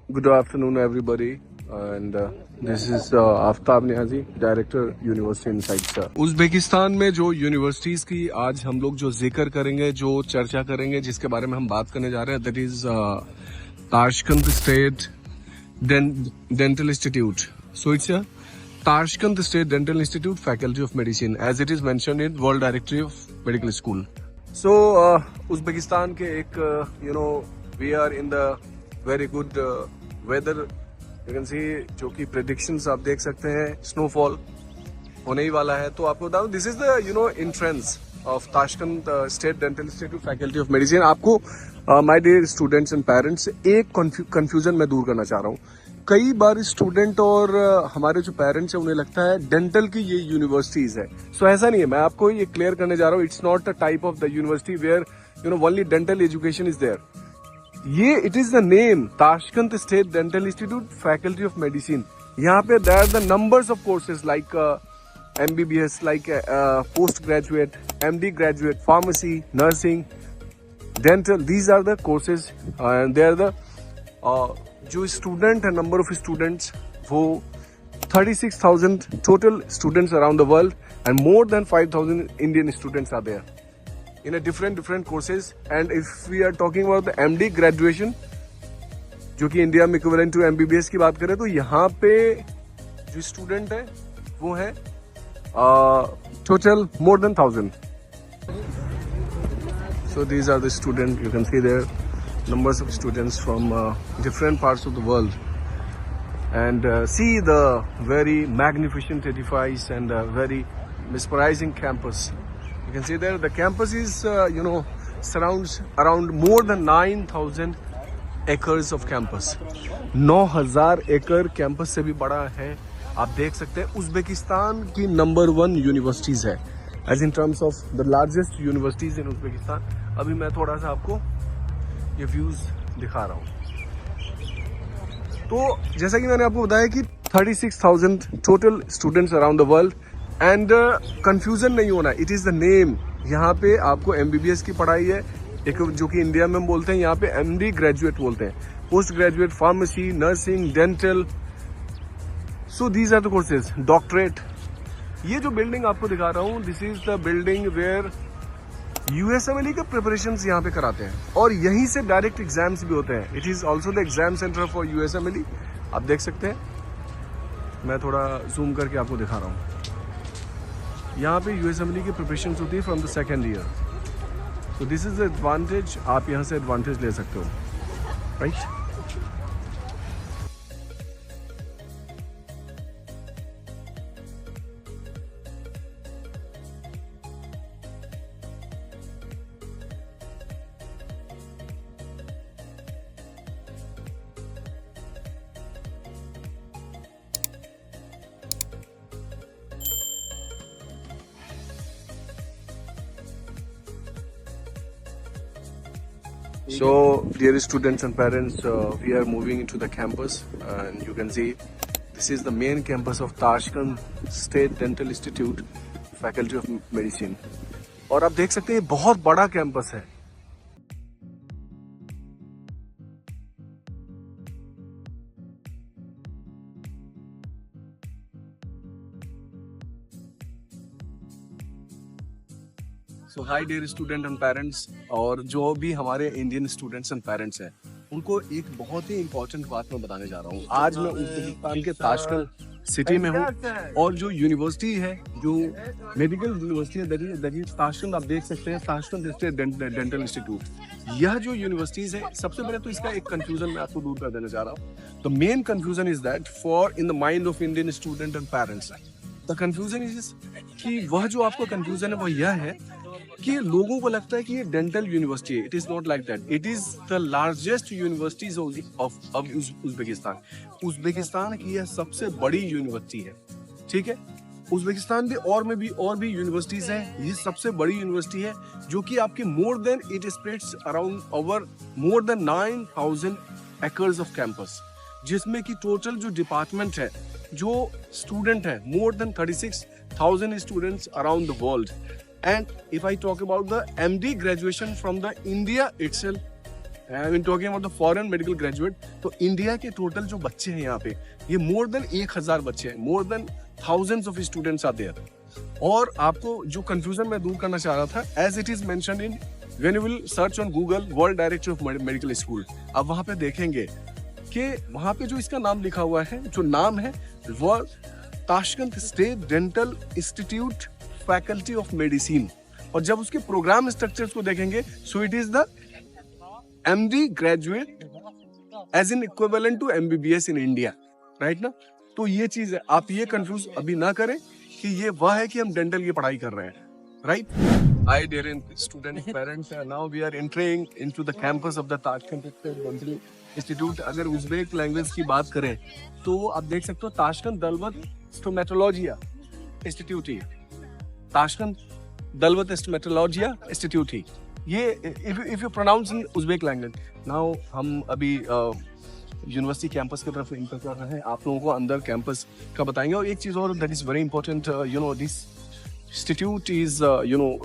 Good afternoon, everybody. And this is Aftab Niazi, director university insights. Uzbekistan में जो universities की आज हम लोग जो जिक्र करेंगे, जो चर्चा करेंगे, जिसके बारे में हम बात करने जा रहे हैं, that is Tashkent state dental institute. So it's Tashkent state dental institute, faculty of medicine, as it is mentioned in world directory of medical school. सो उज़्बेकिस्तान के एक we are in the very good weather, you can see, जो कि predictions आप देख सकते हैं, snowfall होने ही वाला है। तो आपको बताऊं, this is the entrance of Tashkent state dental institute, faculty of Medicine. आपको my dear students and parents, एक कंफ्यूजन मैं दूर करना चाह रहा हूँ। कई बार स्टूडेंट और हमारे जो पेरेंट्स हैं उन्हें लगता है डेंटल की ये यूनिवर्सिटीज है। सो ऐसा नहीं है, मैं आपको ये क्लियर करने जा रहा हूँ। It's not a type of the university where only dental education is there. ये it is the name Tashkent state dental institute, faculty of Medicine. यहाँ पे there are the numbers of courses like MBBS, like post graduate, MD graduate, pharmacy, nursing, dental. These are the courses and they are the जो student है, number of students वो 36,000 total students around the world and more than 5,000 Indian students are there in a different courses. And if we are talking about the MD graduation, जो कि India में equivalent to MBBS की बात करें, तो यहाँ पे जो स्टूडेंट है वो है total more than 1,000. So these are the students, you can see there numbers of students from different parts of the world, and see the very magnificent edifice and very mesmerizing campus. You can see there the campus is surrounds around more than 9,000 acres of campus. 9,000 एकड़ campus से भी बड़ा है। आप देख सकते हैं Uzbekistan की नंबर 1 यूनिवर्सिटीज है as in terms of the largest universities in Uzbekistan. अभी मैं थोड़ा सा आपको ये व्यूज दिखा रहा हूँ। तो जैसा कि मैंने आपको बताया कि 36,000 total students around the world, and confusion नहीं होना, इट इज द नेम। यहाँ पे आपको MBBS की पढ़ाई है, एक जो कि इंडिया में हम बोलते हैं यहाँ पे MD ग्रेजुएट बोलते हैं, post graduate, pharmacy, nursing, dental. So these are the courses, doctorate. ये जो बिल्डिंग आपको दिखा रहा हूँ, this is the building where USMLE के प्रिपरेशन यहाँ पे कराते हैं और यहीं से डायरेक्ट एग्जाम्स भी होते हैं। It is also the exam centre for USMLE। आप देख सकते हैं, मैं थोड़ा जूम करके आपको दिखा रहा हूँ। यहाँ पे USMLE की प्रिपरेशन होती है from the second year. So this is the advantage, आप यहाँ से एडवांटेज ले सकते हो, right. So, dear students and parents, we are moving into the campus, and you can see this is the main campus of Tashkent State Dental Institute, Faculty of Medicine. और आप देख सकते हैं बहुत बड़ा कैंपस है। So hi dear student and parents, और जो भी हमारे इंडियन स्टूडेंट्स एंड पेरेंट्स हैं उनको एक बहुत ही इंपॉर्टेंट बात मैं बताने जा रहा हूँ। आज मैं उज़्बेकिस्तान के ताशकंद सिटी में हूँ और जो यूनिवर्सिटी है, जो मेडिकल यूनिवर्सिटी है, दैट इज ताशकंद। आप देख सकते हैं ताशकंद स्टेट डेंटल इंस्टीट्यूट। यह जो यूनिवर्सिटीज है, सबसे पहले तो इसका एक कंफ्यूजन मैं आपको दूर कर देना चाह रहा हूँ। The main confusion is that for in the mind of Indian student and parents, the confusion is कि वह जो आपका कंफ्यूजन है वह यह है कि लोगों को लगता है कि ये डेंटल यूनिवर्सिटी है। It is not like that. It is the largest universities of Uzbekistan. Uzbekistan की यह सबसे बड़ी यूनिवर्सिटी है, ठीक है। उज़्बेकिस्तान में भी यूनिवर्सिटीज हैं। ये सबसे बड़ी यूनिवर्सिटी है जो कि आपके more than it spreads around over more than 9,000 acres off campus, जिसमें कि टोटल जो डिपार्टमेंट है, जो स्टूडेंट है, more then 36,000 students around the world. And if I talk about the MD graduation from the India itself, I am talking about the foreign medical graduate. तो India के total जो बच्चे हैं यहाँ पे, ये मोर देन 1000 बच्चे हैं, more than thousands of students are there. और आपको जो कंफ्यूजन मैं दूर करना चाह रहा था, as it is mentioned in when you will search on Google world director of medical school, आप वहां पे देखेंगे कि वहां पे जो इसका नाम लिखा हुआ है, जो नाम है वो Tashkent state dental institute faculty of medicine. और जब उसके प्रोग्राम स्ट्रक्चर्स को देखेंगे, so it is the MD graduate as in equivalent to MBBS in India, right ना। तो ये चीज है, आप ये कंफ्यूज अभी ना करें कि ये वह है कि हम डेंटल की पढ़ाई कर रहे हैं, right. Hi dear student parents, now we are entering into the campus of the Tashkent Dental Institute। अगर उज़्बेक लैंग्वेज की बात करें तो आप देख सकते हो ताशकंद दलवत स्टोमेटोलॉजिया इंस्टीट्यूट ही, ताशकंद दलवत स्टोमेटोलॉजिया इंस्टीट्यूट ही ये, if you pronounce in Uzbek language. Now हम अभी यूनिवर्सिटी कैंपस की तरफ एंटर कर रहे हैं, आप लोगों को अंदर कैंपस का बताएंगे। और एक चीज़ और that is very important, you know this institute is you know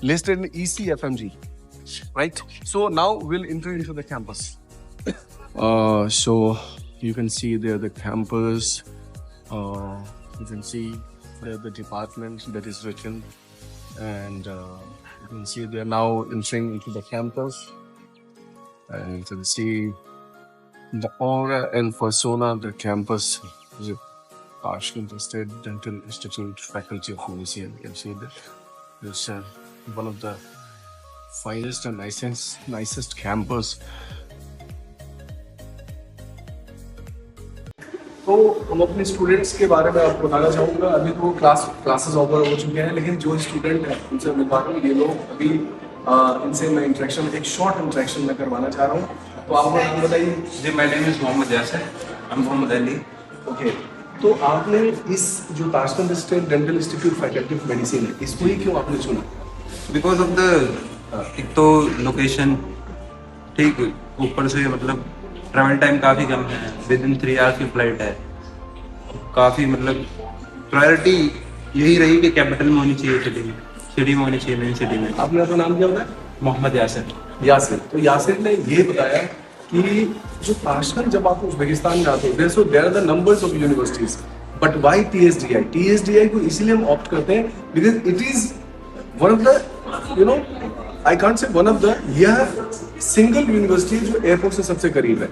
listed in ECFMG, right? So now we'll enter into the campus. So you can see there the campus. You can see there the department that is written, and you can see they are now entering into the campus, and you can see the aura and persona of the campus. Tashkent State Dental Institute Faculty of Medicine. You can see that. It's one of the finest and nicest campus. तो हम अपने students के बारे में आपको बताना चाहूँगा। अभी तो क्लासेस ओवर हो चुके हैं, लेकिन जो स्टूडेंट हैं उनसे मिल पा रहा हूँ। ये लोग अभी इनसे मैं एक शॉर्ट इंटरेक्शन में करवाना चाह रहा हूँ। तो आप नाम बताइए। जी, my name is Mohammad Yasir, I am Mohammad Ali. Okay, तो आपने इस जो Tashkent state dental institute faculty of Medicine है, इसको ही क्यों आपने चुना? बिकॉज ऑफ द एक तो लोकेशन, ठीक, ऊपर से मतलब ट्रैवल टाइम काफ़ी कम है, विद इन 3 आवर्स की फ्लाइट है। काफ़ी मतलब प्रायोरिटी यही रही कि कैपिटल में होनी चाहिए, सिटी में होनी चाहिए, मेन सिटी में। आपने अपना नाम क्या बताया? मोहम्मद यासिर। तो यासिर ने ये बताया कि जो ताशकंद, जब आप उज़्बेकिस्तान में आते हो, so there are the numbers of universities, but why TSDI को इसीलिए हम ऑप्ट करते हैं because it is one of the, you know, I can't say one of the, यह सिंगल यूनिवर्सिटी जो एयरपोर्ट से सबसे करीब है।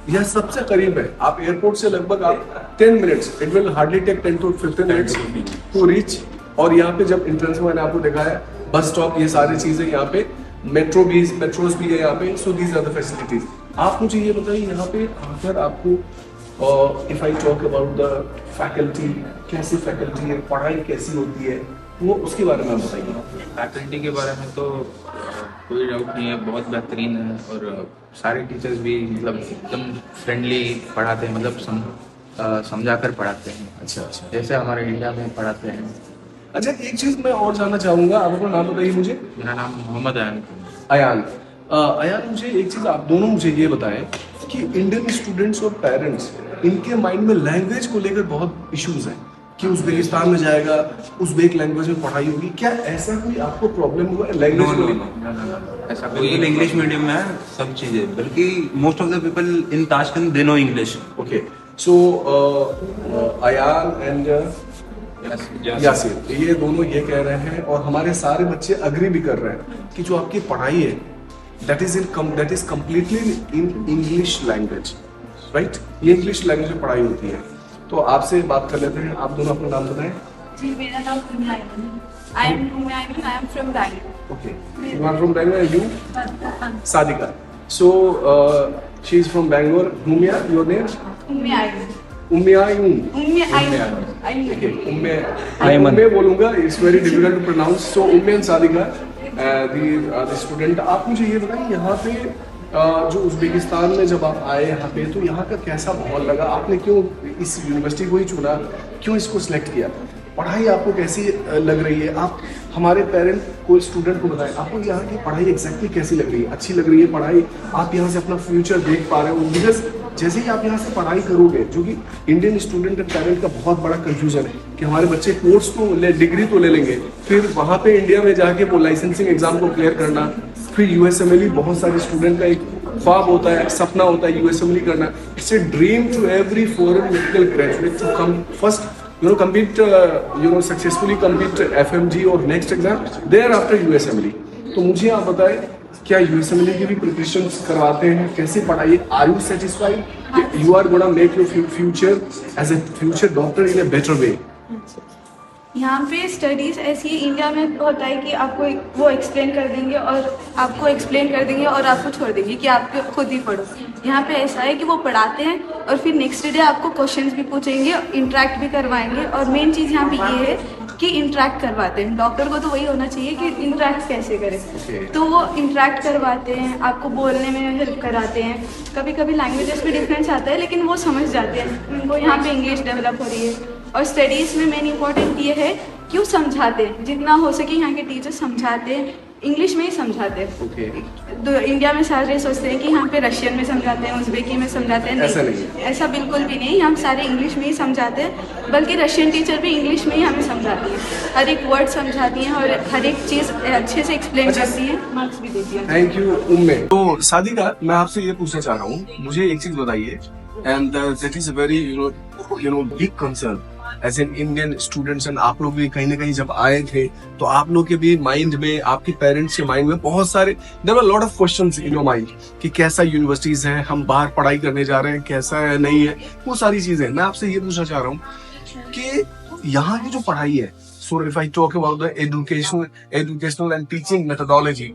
यह सबसे करीब है। आप एयरपोर्ट से लगभग आप 10 minutes, it will hardly take 10 to 15 minutes to reach. और यहाँ पे जब एंट्रेंस में मैंने आपको दिखाया, बस स्टॉप, ये सारी चीजें यहाँ पे, मेट्रोस भी है यहाँ पे। So these are the facilities. आप मुझे ये बताइए, यहाँ पे आकर आपको if I talk about the faculty, कैसी फैकल्टी है, पढ़ाई कैसी होती है, वो उसके बारे में आप बताइए। फैकल्टी के बारे में तो कोई डाउट नहीं है, बहुत बेहतरीन है। और सारे टीचर्स भी मतलब एकदम फ्रेंडली पढ़ाते हैं, मतलब समझा कर पढ़ाते हैं। अच्छा, जैसे हमारे इंडिया में पढ़ाते हैं। अच्छा, एक चीज मैं और जानना चाहूंगा, आप अपना नाम बताइए मुझे। मेरा नाम मोहम्मद अयान। अयान, मुझे एक चीज आप दोनों मुझे ये बताएं कि इंडियन स्टूडेंट्स और पेरेंट्स, इनके माइंड में लैंग्वेज को लेकर बहुत इश्यूज हैं कि उज़्बेकिस्तान में जाएगा, उज़्बेक लैंग्वेज में पढ़ाई होगी। क्या ऐसा कोई आपको प्रॉब्लम हुआ है लैंग्वेज को? ऐसा बिल्कुल इंग्लिश मीडियम में है सब चीज़ें, बल्कि most of the people in Tashkent they know English. Okay, so Ayaan and Yasir, ये दोनों ये कह रहे हैं और हमारे सारे बच्चे अग्री भी कर रहे हैं कि जो आपकी पढ़ाई है that is completely in English language, right? ये इंग्लिश लैंग्वेज में पढ़ाई होती है। तो आपसे बात कर लेते हैं, आप दोनों अपना नाम बताएं। जी, मेरा नाम रुमिया आइमन है। I am from Bangalore. Okay, you are from Bangalore, you? Sadiqa. So she is from Bangalore. Rumiya, your name? Rumiya Aiman. Umme बोलूंगा, it's very difficult to pronounce. So Umme and Sadiqa, the student. आप मुझे ये बताइए, यहाँ पे जो उज़्बेकिस्तान में जब आप आए यहाँ पे, तो यहाँ का कैसा माहौल लगा? आपने क्यों इस यूनिवर्सिटी को ही चुना, क्यों इसको सिलेक्ट किया? पढ़ाई आपको कैसी लग रही है? आप हमारे पेरेंट को, स्टूडेंट को बताएं, आपको यहाँ की पढ़ाई एग्जैक्टली कैसी लग रही है? अच्छी लग रही है पढ़ाई? आप यहाँ से अपना फ्यूचर देख पा रहे हो? बिकॉज जैसे ही आप यहाँ से पढ़ाई करोगे, जो कि इंडियन स्टूडेंट एंड पेरेंट का बहुत बड़ा कंफ्यूजन है कि हमारे बच्चे कोर्स तो डिग्री तो ले लेंगे, फिर वहाँ पे इंडिया में जाके वो लाइसेंसिंग एग्जाम को क्लियर करना, फिर USMLE बहुत सारे स्टूडेंट का एक ख्वाब होता है, सपना होता है यूएसएमएलई करना. It's a dream to every foreign medical graduate to come first, compete, successfully compete FMG और next exam thereafter USMLE. तो मुझे आप बताएं, क्या यूएसएमएलई की भी प्रिपरेशन करवाते हैं? कैसे पढ़ाई? Are you satisfied you are gonna make your future as a future doctor in a better way? यहाँ पे स्टडीज़ ऐसी इंडिया में होता है कि आपको वो एक्सप्लेन कर देंगे और आपको एक्सप्लेन कर देंगे और आपको छोड़ देंगे कि आप खुद ही पढ़ो. यहाँ पे ऐसा है कि वो पढ़ाते हैं और फिर नेक्स्ट डे आपको क्वेश्चंस भी पूछेंगे, इंटरेक्ट भी करवाएंगे. और मेन चीज़ यहाँ पे ये है कि इंटरेक्ट करवाते हैं. डॉक्टर को तो वही होना चाहिए कि इंटरेक्ट कैसे करें, तो वो इंटरेक्ट करवाते हैं, आपको बोलने में हेल्प कराते हैं. कभी कभी लैंग्वेजेस में डिफरेंस आता है लेकिन वो समझ जाते हैं. उनको यहाँ पे इंग्लिश डेवलप हो रही है. और स्टडीज़ में मेन इंपॉर्टेंट ये है कि वो समझाते हैं, जितना हो सके यहाँ के टीचर समझाते हैं, इंग्लिश में ही समझाते हैं. तो इंडिया में सारे सोचते हैं कि यहाँ पे रशियन में समझाते हैं, उज़्बेकी में समझाते हैं. ऐसा नहीं है. ऐसा बिल्कुल भी नहीं. हम सारे इंग्लिश में ही समझाते हैं, बल्कि रशियन टीचर भी इंग्लिश में ही हमें समझाती है. हर एक वर्ड समझाती हैं और हर एक चीज़ अच्छे से एक्सप्लेन करती हैं, मार्क्स भी देती हैं. थैंक यू उम्मे. तो सादिका, मैं आपसे ये पूछना चाह रहा हूँ, मुझे एक चीज बताइए, and that is a very big concern as an Indian students. And आप लोग भी कहीं ना कहीं जब आए थे तो आप लोग के भी माइंड में, आपके पेरेंट्स के माइंड में बहुत सारे, there were lot of questions in your mind कि कैसा यूनिवर्सिटीज है, हम बाहर पढ़ाई करने जा रहे हैं, कैसा है, नहीं है, वो सारी चीजें. मैं आपसे ये पूछना चाह रहा हूँ कि यहाँ की जो पढ़ाई है, so if I talk about the educational and teaching methodology,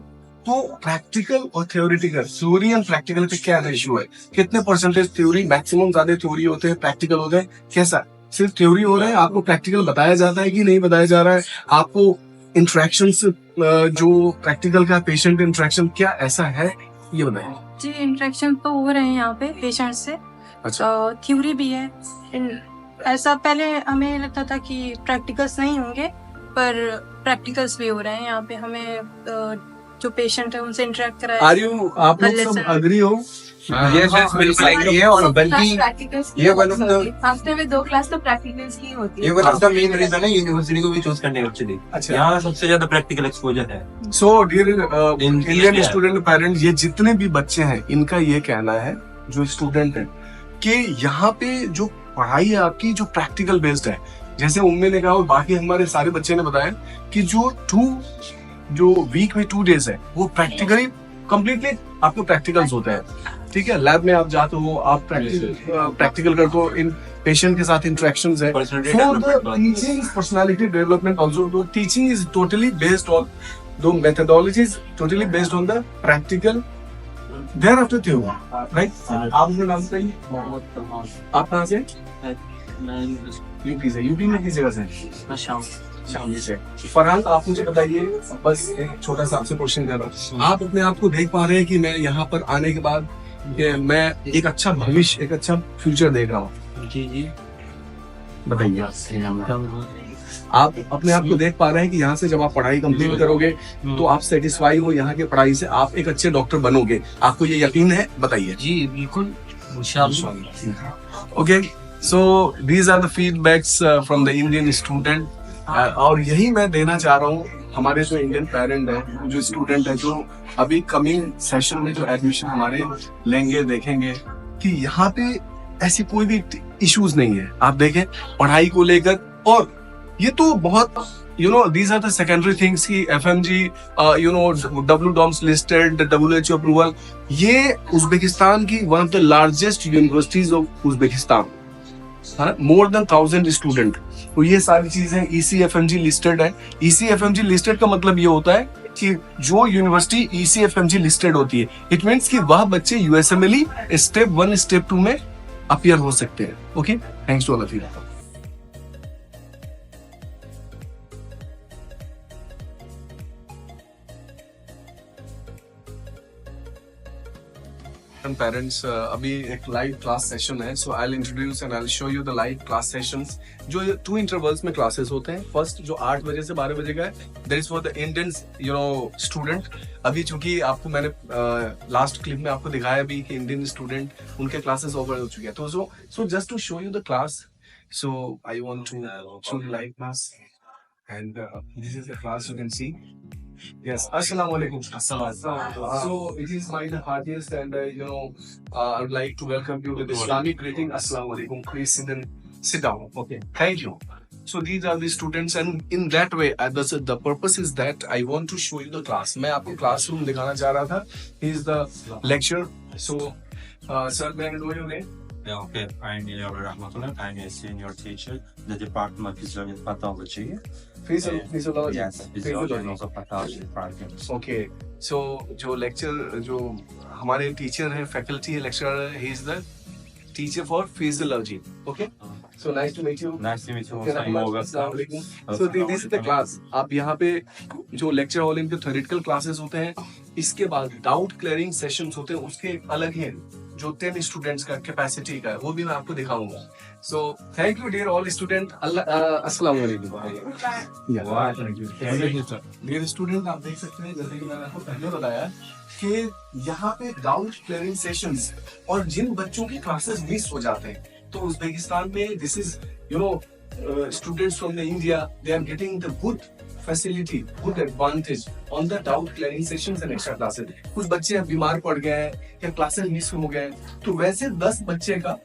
तो प्रैक्टिकल और थ्योरेटिकल, थ्योरी एंड प्रैक्टिकल का क्या रेशियो है? कितने परसेंटेज थ्योरी? मैक्सिमम ज्यादा थ्योरी होते हैं, प्रैक्टिकल होते हैं, कैसा? सिर्फ थ्योरी हो रहा है, आपको प्रैक्टिकल बताया जाता है कि नहीं बताया जा रहा है? आपको इंटरेक्शंस जो प्रैक्टिकल का पेशेंट इंटरेक्शन, क्या ऐसा है, ये बताएं. जी, इंटरेक्शन तो हो रहे हैं यहाँ पे पेशेंट से. अच्छा. थ्योरी भी है. ऐसा पहले हमें लगता था कि प्रैक्टिकल्स नहीं होंगे, पर प्रैक्टिकल्स भी हो रहे हैं यहाँ पे. हमें जो पेशेंट है उनसे इंटरेक्ट कराया. आर यू, आप लोग सब अग्री हो? बिल्कुल एग्री है. और बल्कि ये वन ऑफ द हफ्ते में 2 क्लास तो प्रैक्टिकल्स की होती है. ये one of the main reason है यूनिवर्सिटी को भी चूज करने के एक्चुअली. अच्छा. यहाँ सबसे ज्यादा प्रैक्टिकल एक्सपोजर है. So dear Indian student parents, ये जितने भी बच्चे हैं, इनका ये कहना है, जो स्टूडेंट है, कि यहाँ पे जो पढ़ाई है आपकी, जो प्रैक्टिकल बेस्ड है, जैसे उम्मे ने कहा और बाकी हमारे सारे बच्चे ने बताया कि जो वीक में 2 डेज है, वो प्रैक्टिकली कंप्लीटली आपको प्रैक्टिकल्स होते हैं. ठीक है, लैब में आप जाते हो, आप प्रैक्टिकल करते हो, इन पेशेंट के साथ इंटरेक्शंस है. Teaching personality development also. तो teaching is totally based on the methodologies, totally based on the practical, thereafter theory, right? आप अपना नाम बताइए. आप कहाँ से? यूपी से. यूपी में किस जगह से? शामली से. फरहान, आप मुझे बताइए, बस एक छोटा सा आपसे क्वेश्चन कर रहा हूँ. आप अपने आप को देख पा रहे हैं कि मैं यहाँ पर आने के बाद मैं एक अच्छा भविष्य, एक अच्छा फ्यूचर देख रहा हूँ? जी. बताइए. आप अपने आप को देख पा रहे हैं कि यहाँ से जब आप पढ़ाई कंप्लीट करोगे तो आप सेटिस्फाई हो यहाँ की पढ़ाई से, आप एक अच्छे डॉक्टर बनोगे, आपको ये यकीन है? बताइए. जी बिल्कुल, इंशाअल्लाह. Okay, so these are the feedbacks from the Indian student. और यही मैं देना चाह रहा हूँ हमारे जो इंडियन पेरेंट है, जो स्टूडेंट है, जो अभी कमिंग सेशन में जो एडमिशन हमारे लेंगे, देखेंगे कि यहाँ पे ऐसी कोई भी इश्यूज नहीं है. आप देखें पढ़ाई को लेकर, और ये तो बहुत these are the secondary things की FMG, WDOMS listed, WHO approval. ये उज़्बेकिस्तान की one of the largest universities of Uzbekistan, more than 1000 student. तो ये सारी चीजें ECFMG लिस्टेड है. ECFMG लिस्टेड का मतलब ये होता है कि जो यूनिवर्सिटी ECFMG लिस्टेड होती है, इट मीन्स कि वह बच्चे USMLE स्टेप 1 स्टेप 2 में अपीयर हो सकते हैं. Okay, thanks to all of you. Parents, अभी एक लाइव क्लास सेशन है, so I will introduce and I will show you the live class sessions, जो 2 इंटरवल्स में क्लासेस होते हैं. फर्स्ट जो 8 बजे से 12 बजे का है, that is for the Indian student. अभी चूंकि आपको मैंने लास्ट क्लिप में आपको दिखाया भी कि इंडियन स्टूडेंट, उनके क्लासेस ओवर हो चुके हैं. तो so just to show you the class, so I want to show the live class, and this is the class you can see. Yes, assalamu alaikum. So it is my heartiest and I would like to welcome you with Islamic greeting. Assalamu alaikum. Please sit down. Okay. Thank you. So these are the students and in that way, the purpose is that I want to show you the class. मैं आपको classroom दिखाना चाह रहा था. He is the lecturer. So, sir, may I know your name? Yeah, okay. I'm Ilya Rahmatullah. I'm a senior teacher. The department is in pathology. Physiology. Yes, physiology and also pathology department. Okay. So जो lecture जो हमारे teacher है, faculty है, lecturer है, he is the teacher for physiology. Okay. So nice to meet you. Nice to meet you. Okay, I'm August. So this is the class. आप यहाँ पे जो lecture hall इनके theoretical classes होते हैं, इसके बाद doubt clearing sessions होते हैं, उसके अलग हैं जो 10 students का capacity का है, वो भी मैं आपको दिखाऊंगा. So thank you dear all student. अस्सलाम वालेकुम. Dear student, आप देख सकते हैं जैसे कि मैंने आपको पहले बताया कि यहाँ पे डाउट क्लियरिंग सेशंस और जिन बच्चों की क्लासेस मिस हो जाते हैं तो उज़्बेकिस्तान में this is students from India, they are getting the good facility, good advantage on the doubt clearing sessions and extra classes. कुछ बच्चे बीमार पड़ गए हैं या क्लासेस मिस हो गए तो वैसे 10 बच्चे का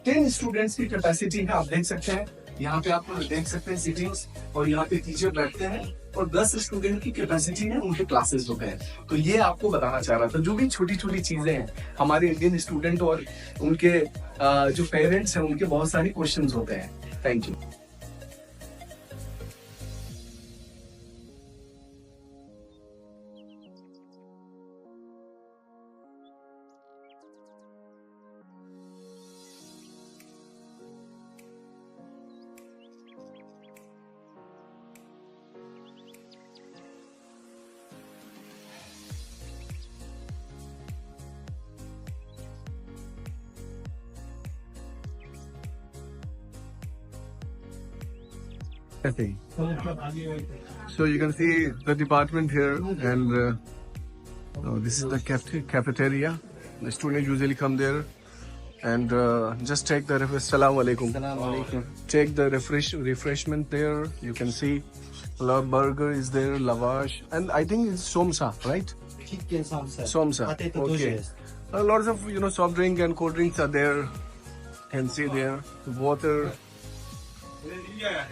10 स्टूडेंट्स की कैपेसिटी है. आप देख सकते हैं यहाँ पे आप देख सकते हैं सीटिंग्स और यहाँ पे टीचर बैठते हैं और 10 स्टूडेंट की कैपेसिटी है, उनके क्लासेस होते हैं. तो ये आपको बताना चाह रहा था. जो भी छोटी छोटी चीजें हैं हमारे इंडियन स्टूडेंट और उनके जो पेरेंट्स हैं उनके बहुत सारे क्वेश्चंस होते हैं. Thank you. So you can see the department here, and this is the cafeteria. The students usually come there and just take the Assalamu alaikum. Take the refreshment there. You can see burger is there, lavash, and I think it's somsa, right? Somsa. Okay. Lots of soft drink and cold drinks are there. You can see there water.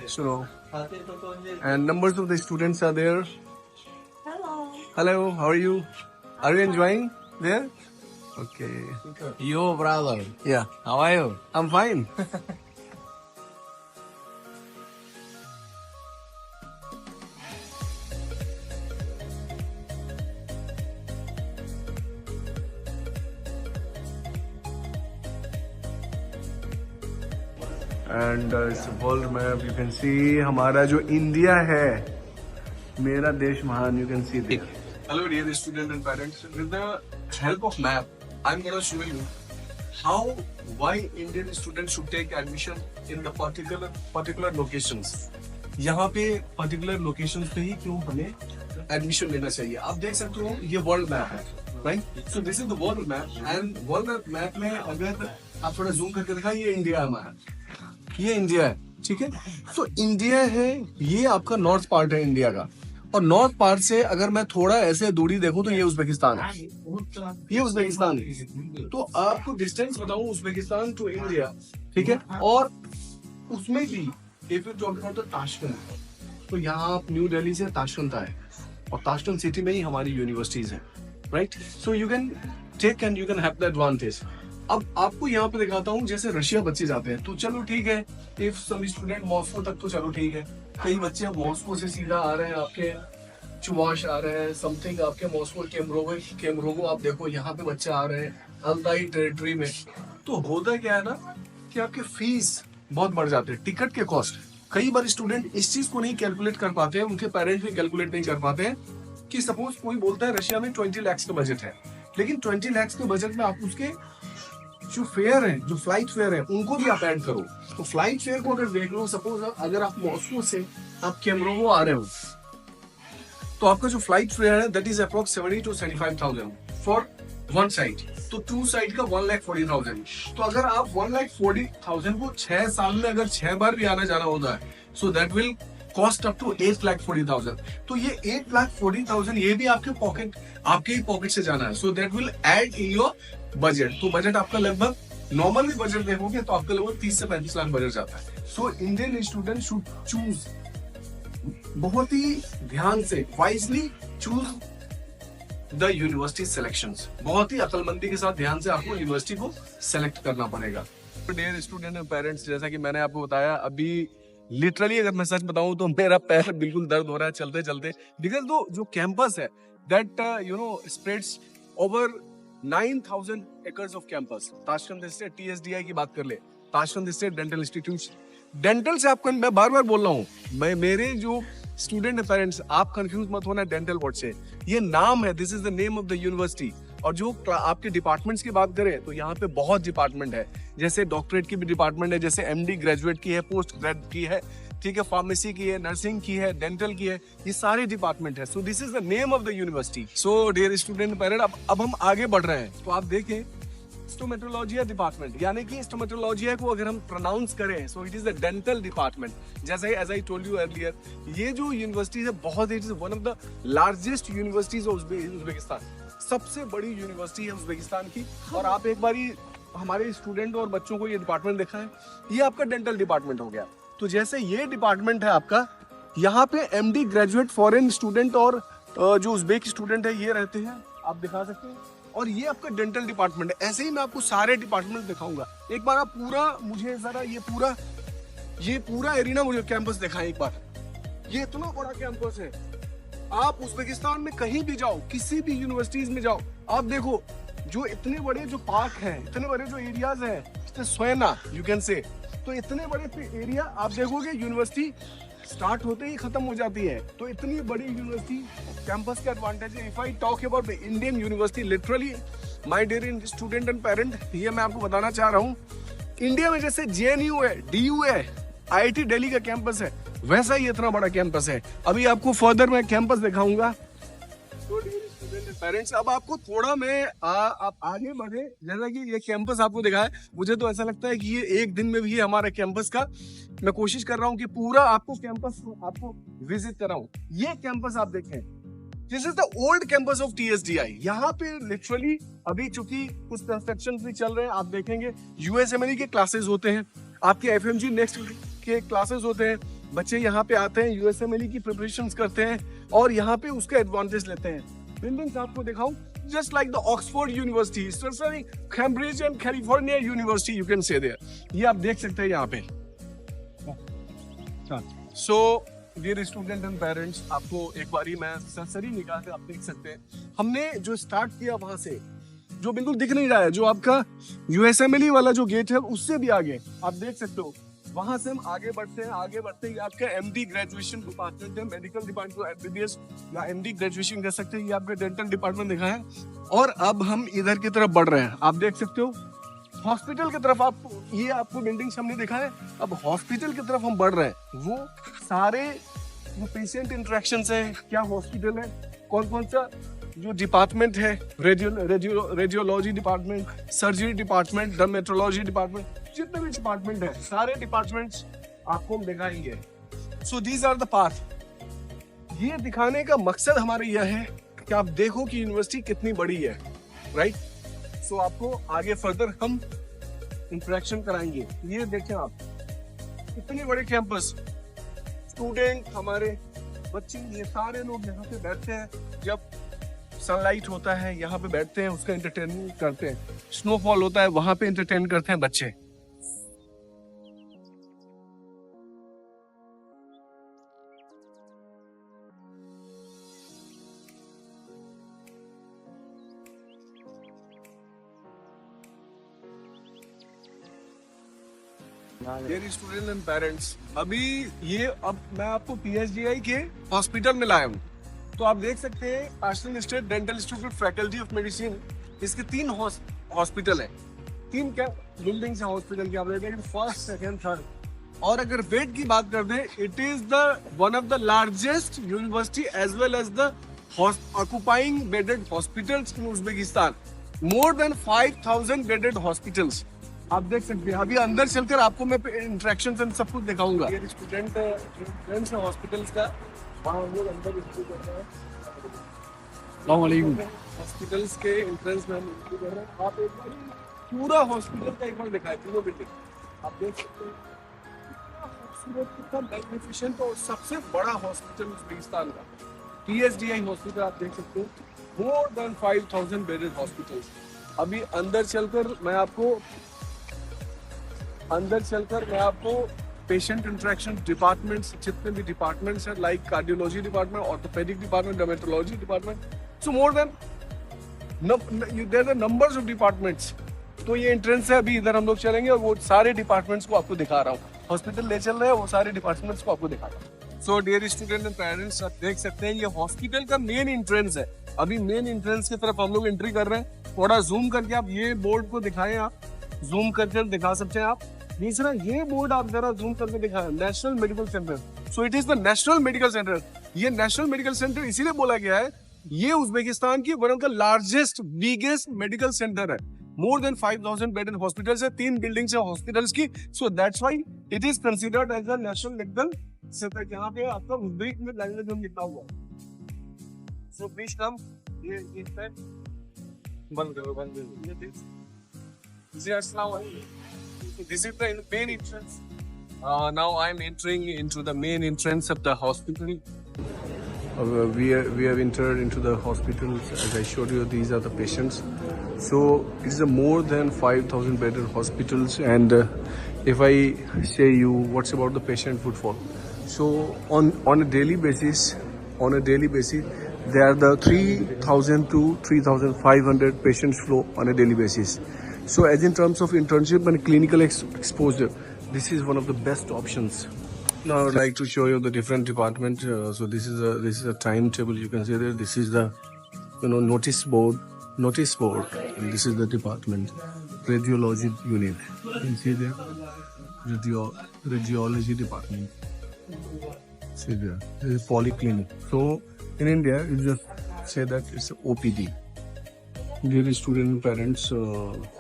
So, and numbers of the students are there. Hello, how are you? Are you enjoying there? Okay. Yo, brother. Yeah. How are you? I'm fine. And it's a world map. You can see हमारा जो India है, मेरा देश महान. You can see there. Hello dear students and parents. With the help of map, I'm going to show you how why Indian students should take admission in the particular locations. यहाँ पे particular locations पे ही क्यों हमें admission लेना चाहिए. आप देख सकते हो ये world map है, right? So this is the world map and world map में अगर आप थोड़ा zoom करके दिखाएं ये इंडिया हमारा. ये इंडिया है, ठीक है. तो इंडिया है, ये आपका नॉर्थ पार्ट है इंडिया का, और नॉर्थ पार्ट से अगर मैं थोड़ा ऐसे दूरी देखूं तो ये उज़्बेकिस्तान है. ये उज़्बेकिस्तान है. तो आपको डिस्टेंस बताऊं उज़्बेकिस्तान टू इंडिया, ठीक है. और उसमें भी if you talk about the Tashkent, तो यहाँ आप न्यू दिल्ली से ताशकंद आए और ताशकंद सिटी में ही हमारी यूनिवर्सिटीज हैं, right. So you can take and you can have the advantage. अब आपको यहाँ पे दिखाता हूँ जैसे रशिया बच्चे जाते हैं तो चलो ठीक है. इफ सम स्टूडेंट मॉस्को तक तो चलो ठीक है. कई बच्चे मॉस्को से सीधा आ रहे हैं, आपके चुवाश आ रहे हैं, समथिंग आपके मॉस्को केमरोगो आप देखो यहाँ पे बच्चे आ रहे हैं अल्ताई टेरिटरी में. तो होता क्या है ना कि आपके फीस बहुत बढ़ जाते हैं, टिकट के कॉस्ट. कई बार स्टूडेंट इस चीज को नहीं कैलकुलेट कर पाते हैं, उनके पेरेंट्स भी कैलकुलेट नहीं कर पाते हैं कि सपोज कोई बोलता है रशिया में 20 लाख का बजट है, लेकिन 20 लाख के बजट में आप उसके जो फेयर है, जो फ्लाइट फेयर है, उनको भी आप ऐड करो. तो फ्लाइट फेयर को अगर देख लो, सपोज अगर आप मॉस्को से आप केमरोगो आ रहे हो तो आपका जो फ्लाइट फेयर है that is approx 70 to 75,000 for one side. तो टू साइड का 1,40,000. तो अगर आप 1,40,000 को 6 साल में अगर 6 बार भी आना जाना होता है, so that will cost up to 8,40,000। तो ये 8,40,000 ये भी आपके ही पॉकेट से जाना है। So that will add in your budget. तो बजट आपका लगभग नॉर्मली बजट देखोगे तो आपका लगभग 30 से 35 लाख बजट जाता है। So Indian student should choose, बहुत ही ध्यान से, wisely choose the university selections. बहुत ही अकलमंदी के साथ ध्यान से आपको यूनिवर्सिटी को सेलेक्ट करना पड़ेगा। डियर स्टूडेंट एंड पेरेंट्स, जैसा कि मैंने आपको बताया, अभी लिटरली अगर मैं सच बताऊं तो मेरा पैर बिल्कुल दर्द हो रहा है चलते चलते, बिकॉज जो कैंपस है that spreads over 9,000 acres off campus. Tashkent state TSDI की बात कर ले, Tashkent state dental institute. Dental से आपको मैं बार बार बोल रहा हूँ, मैं मेरे जो स्टूडेंट है पेरेंट्स, आप कंफ्यूज मत होना डेंटल वर्ड से। ये नाम है, this is the name of the university. और जो आपके डिपार्टमेंट्स की बात करें तो यहाँ पे बहुत डिपार्टमेंट है, जैसे डॉक्टरेट की भी डिपार्टमेंट है, जैसे MD ग्रेजुएट की है, पोस्ट ग्रेड की है, ठीक है, फार्मेसी की है, नर्सिंग की है, डेंटल की है, ये सारे डिपार्टमेंट है। So this is the name of the university. So dear student parent, अब हम आगे बढ़ रहे हैं। तो आप देखें स्टोमेटोलॉजिया डिपार्टमेंट, यानी कि स्टोमेटोलॉजिया को अगर हम प्रोनाउंस करें so it is the dental department. जैसे as I told you earlier, ये जो यूनिवर्सिटी है बहुत, it is one of the largest universities of Uzbekistan, सबसे बड़ी यूनिवर्सिटी है उज्बेकिस्तान की। और आप एक बारी हमारे स्टूडेंट और बच्चों को ये डिपार्टमेंट दिखाएं, ये आपका डेंटल डिपार्टमेंट हो गया। तो जैसे ये डिपार्टमेंट है आपका, यहाँ पे MD ग्रेजुएट फॉरेन स्टूडेंट और जो उज्बेक स्टूडेंट है ये रहते हैं, आप दिखा सकते हैं। और ये आपका डेंटल डिपार्टमेंट है। ऐसे ही मैं आपको सारे डिपार्टमेंट दिखाऊंगा। एक बार आप पूरा मुझे जरा ये पूरा एरिना मुझे कैंपस दिखाएं एक बार। ये इतना बड़ा कैंपस है, आप उज्बेकिस्तान में कहीं भी जाओ, किसी भी यूनिवर्सिटीज में जाओ, आप देखो जो इतने बड़े जो पार्क हैं, इतने बड़े जो एरियाज हैं, सोयना यू कैन से, तो इतने बड़े एरिया आप देखोगे यूनिवर्सिटी स्टार्ट होते ही खत्म हो जाती है। तो इतनी बड़ी यूनिवर्सिटी कैंपस के एडवांटेज है। If I talk about the Indian university, literally my dear student and parent, ये मैं आपको बताना चाह रहा हूँ, इंडिया में जैसे JNU है, DU है, IIT दिल्ली का कैंपस है, वैसा ही इतना बड़ा कैंपस है। अभी आपको फर्दर मैं कैंपस दिखाऊंगा। तो पेरेंट्स, अब आपको थोड़ा मैं आप आगे बढ़े, जैसा कि ये कैंपस आपको दिखाया, मुझे तो ऐसा लगता है कि ये एक दिन में भी हमारे कैंपस का मैं कोशिश कर रहा हूँ कि पूरा आपको कैंपस आपको विजिट कराऊं। ये कैंपस आप देखें, this is the old campus of TSDI। यहाँ पे लिटरली अभी चूंकि कुछ कंस्ट्रक्शन भी चल रहे हैं, आप देखेंगे USMLE के क्लासेस होते हैं, आपके FMG नेक्स्ट के क्लासेस होते हैं, बच्चे यहाँ पे आते हैं, USMLE की प्रिपरेशन करते हैं और यहाँ पे उसका एडवांटेज लेते हैं। बिल्डिंग्स आपको दिखाऊं, just like the Oxford university, Cambridge and California university, you can say there. ये आप देख सकते हैं यहाँ पे। So dear student and parents, आपको एक बारी मैं सरसरी निगाह से आप देख सकते हैं, हमने जो स्टार्ट किया वहां से, जो बिल्कुल दिख नहीं रहा है, जो आपका USMLE वाला जो गेट है उससे भी आगे आप देख सकते हो, वहां से हम आगे बढ़ते ही आपका MD ग्रेजुएशन डिपार्टमेंट है, मेडिकल डिपार्टमेंट MBBS या MD ग्रेजुएशन कह सकते हैं, ये आपका डेंटल डिपार्टमेंट दिखा है। और अब हम इधर की तरफ बढ़ रहे हैं, आप देख सकते हो हॉस्पिटल की तरफ। ये आपको बिल्डिंग्स हमने दिखा है, अब हॉस्पिटल की तरफ हम बढ़ रहे हैं। वो सारे जो पेशेंट इंटरेक्शंस है, क्या हॉस्पिटल है, कौन कौन सा जो डिपार्टमेंट है, radiology department, surgery department, dermatology department, जितने भी डिपार्टमेंट है सारे डिपार्टमेंट्स आपको हम दिखाएंगे। So these are the path. ये दिखाने का मकसद हमारा यह है कि आप देखो कि यूनिवर्सिटी कितनी बड़ी है, राइट। सो आपको आगे फर्दर हम इंटरेक्शन कराएंगे। ये देखें आप, इतने बड़े कैंपस, स्टूडेंट, हमारे बच्चे, ये सारे लोग यहाँ पे बैठते हैं, जब सनलाइट होता है यहाँ पे बैठते हैं, उसका एंटरटेनमेंट करते हैं, स्नोफॉल होता है वहां पे एंटरटेन करते हैं बच्चे। Dear students and parents, अभी ये अब मैं आपको PSDI के हॉस्पिटल में लाया हूँ। तो आप देख सकते हैं Tashkent state dental institute faculty of medicine, इसके 3 हॉस्पिटल है, 3 क्या बिल्डिंग्स हैं हॉस्पिटल की, आप देखेंगे फर्स्ट, सेकंड, थर्ड। और अगर बेड की बात कर दें, it is the one of the largest university as well as the occupying bedded hospitals in Uzbekistan, more than 5,000 bedded hospitals. आप देख सकते हैं। अभी अंदर चलकर आपको मैं इंटरेक्शन एंड सब कुछ दिखाऊंगा। ये स्टूडेंट है हॉस्पिटल्स का, वहाँ हम लोग अंदर इंटरव्यू कर रहे हैं। हॉस्पिटल्स के एंट्रेंस में हम इंटरव्यू कर रहे हैं। आप एक बार पूरा हॉस्पिटल का एक बार दिखाएं, तीनों बिल्डिंग आप देख सकते हैं। खूबसूरत, कितना मैग्निफिसेंट और सबसे बड़ा हॉस्पिटल उज्बेकिस्तान का TSDI हॉस्पिटल आप देख सकते हो। More than 5000 bedded hospital. अभी अंदर चलकर मैं आपको पेशेंट इंटरेक्शन डिपार्टमेंट्स, जितने भी डिपार्टमेंट्स हैं, like cardiology department, orthopedic department, dermatology department, so more than there are numbers of departments. तो ये एंट्रेंस है, अभी इधर हम लोग चलेंगे और वो सारे डिपार्टमेंट्स को आपको दिखा रहा हूँ। हॉस्पिटल ले चल रहे हैं, वो सारे डिपार्टमेंट्स को आपको दिखा रहा हूँ। So dear student and parents, आप देख सकते हैं ये हॉस्पिटल का मेन एंट्रेंस है। अभी मेन एंट्रेंस की तरफ हम लोग एंट्री कर रहे हैं। थोड़ा जूम करके आप ये बोर्ड को दिखाएं, आप जूम करके दिखा सकते हैं आप। तीसरा ये बोर्ड आप जरा जूम करके दिखाएं, national medical centre. So it is the national medical centre. ये नेशनल मेडिकल सेंटर इसीलिए बोला गया है, ये उज्बेकिस्तान की one of the largest biggest medical centre है। मोर देन 5000 बेडेड हॉस्पिटल्स है, 3 बिल्डिंग्स है हॉस्पिटल्स की। So that's why it is considered as a national medical center. यहाँ पे आपका उज्बेक में लैंग्वेज में लिखा हुआ। सो प्लीज कम, ये बंद करो। जी अस्सलाम वालेकुम। This is the main entrance. Now I'm entering into the main entrance of the hospital. We have entered into the hospital. As I showed you, these are the patients. So it's a more than 5000 bedded hospitals. And if I say you, what's about the patient footfall? So on a daily basis, there are the 3000 to 3500 patients flow on a daily basis. So as in terms of internship and clinical exposure, this is one of the best options. Now I would like to show you the different department. So this is a timetable. You can see there. This is the notice board, and this is the department, radiology unit. You can see there, radiology department. See there. This is polyclinic. So in India, you just say that it's OPD. Dear student and parents,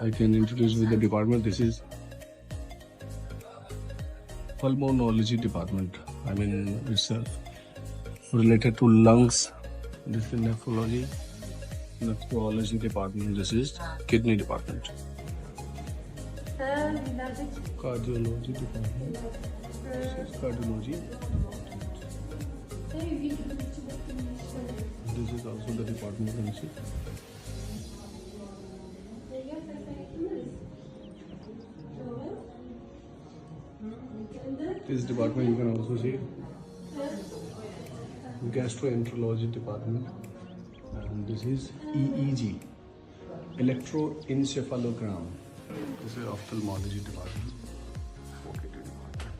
I can introduce with the department. This is pulmonology department. I mean, it's related to lungs. This is nephrology department. This is kidney department. Cardiology department. This is cardiology. This is also the department. You can see. This department you can also see gastroenterology department, and this is EEG, electroencephalogram. This is ophthalmology department. OPD department.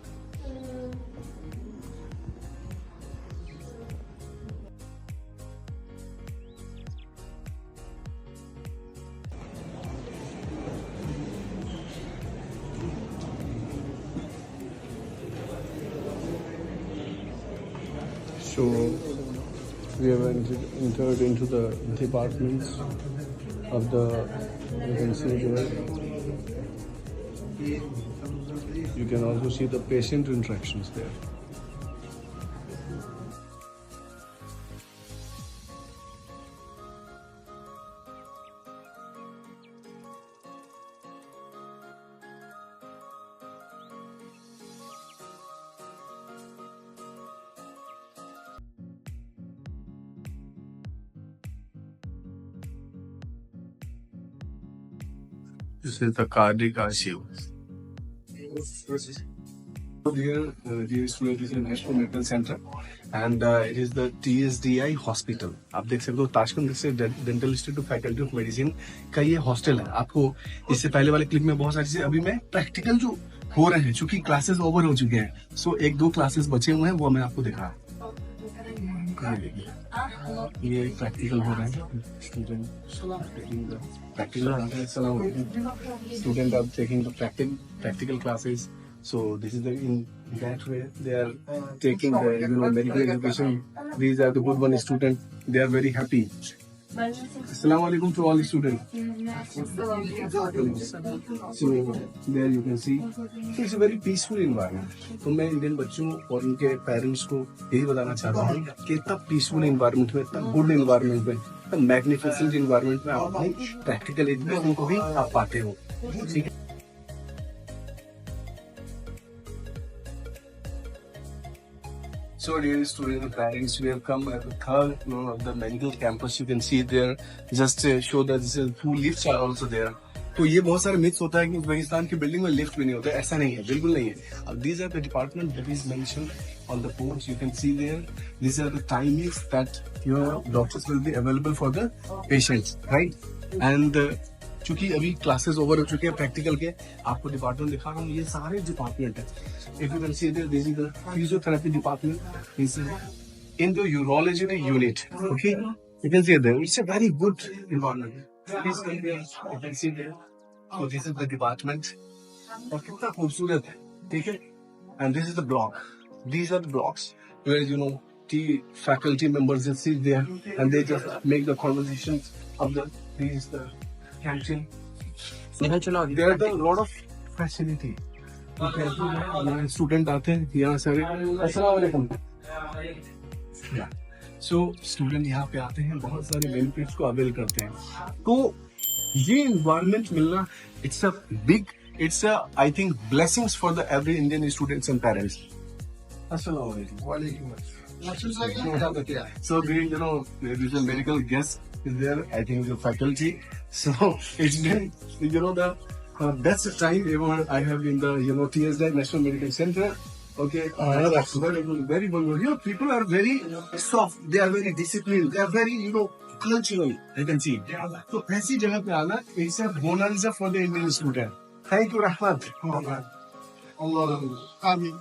So we have entered into the departments of the, you can see there. You can also see the patient interactions there. This is the cardiac ICU. Dear student, this is National Medical Center, and it is the TSDI hospital. आप देख सकते हो Tashkent से dental institute faculty of medicine का ये hostel है। आपको इससे पहले वाले क्लिप में बहुत सारी चीजें, अभी मैं प्रैक्टिकल जो हो रहे हैं, चूंकि क्लासेस ओवर हो चुके हैं, सो 1-2 क्लासेस बचे हुए हैं, वो मैं आपको दिखा। ये प्रैक्टिकल हो रहा है। Student are taking the practical classes. So this is in that way they are taking the medical education. These are the good one students. They are very happy. Assalamu alaikum to all the students. So there you can see, so it's a very peaceful environment. तो मैं Indian बच्चों और उनके parents को यही बताना चाहता हूँ कि इतना पीसफुल environment में, इतना गुड environment में, इतना मैग्निफिसेंट environment में आप अपनी प्रैक्टिकल एजुकेशन को भी आप पाते हो. ठीक है. So dear students and parents, we have come at the third floor of the medical campus. You can see there, just show that this is 2 lifts are also there. तो ये बहुत सारे मिथ्स होता है कि उज्बेकिस्तान की building में lift भी नहीं होता है. ऐसा नहीं है, बिल्कुल नहीं है. अब these are the department that is mentioned on the boards. You can see there. These are the timings that your doctors will be available for the patients, right? And चूंकि अभी क्लासेस ओवर हो चुके हैं practical के, आपको department दिखा रहा हूँ. ये सारे डिपार्टमेंट है. If you can see there, this is the physiotherapy department. This is in the urology unit. Okay, you can see there, it's a very good environment. Please come here, you can see there. So this is the department. और कितना खूबसूरत है. ठीक है. And this is the block. These are the blocks where you know the faculty members just sit there and they just make the conversations of the these the canteen. There are a lot of facility. Student आते हैं यहाँ सारे. अस्सलाम वालेकुम. So student यहाँ पे आते हैं, बहुत सारे बेनिफिट्स को अवेल करते हैं. तो ये इन्वायरमेंट मिलना, it's a big, it's a I think blessings for the every Indian students and parents. अस्सलाम वालेकुम. वालेकुम अस्सलाम. So you know, there is a medical guest is there. I think the faculty. So it's been, you know, the best time ever I have in the, you know, TSI National Medical Center. Okay, that's very good, very good. You know, people are very soft. They are very disciplined. They are very, you know, cultural. I can see. So ऐसी जगह पे आना, it's a bonanza for the Indian student. Thank you, Rahmat. Allah. Amin.